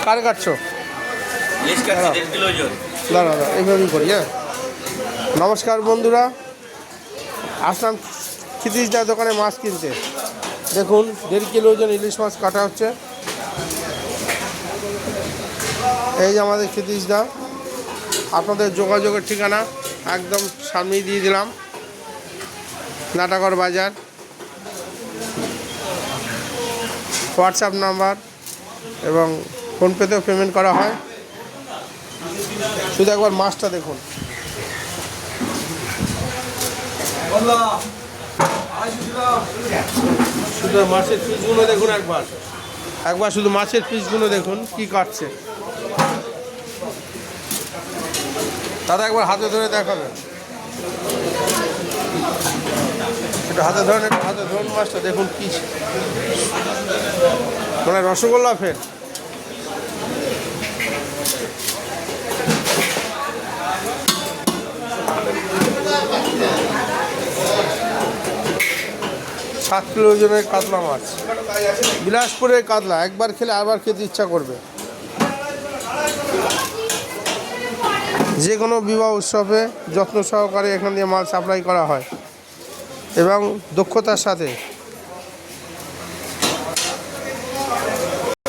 কার কাটছো? দাঁড়া এইভাবেই করি। হ্যাঁ, নমস্কার বন্ধুরা, আসলাম ক্ষিতিশদার দোকানে মাছ কিনতে। দেখুন 1.5 কিলো ওজন ইলিশ মাছ কাটা হচ্ছে। এই যে আমাদের ক্ষিতিশদা, আপনাদের যোগাযোগের ঠিকানা একদম সামনেই দিয়ে দিলাম, নাটাগড় বাজার। হোয়াটসঅ্যাপ নাম্বার এবং ফোনপেতেও পেমেন্ট করা হয়। শুধু একবার মাছটা দেখুন। শুধু মাছের পিসগুলো দেখুন, একবার শুধু মাছের পিসগুলো দেখুন কি কাটছে। দাদা একবার হাতে ধরে দেখাবেন, একটু হাতে ধরুন মাছটা দেখুন কি মানে রসগোল্লা ফের। সাত কিলো ওজনের কাতলা মাছ, বিলাসপুরের কাতলা। একবার খেলে আবার খেতে ইচ্ছা করবে। যে কোনো বিবাহ উৎসবে যত্ন সহকারে এখান দিয়ে মাল সাপ্লাই করা হয় এবং দক্ষতার সাথে।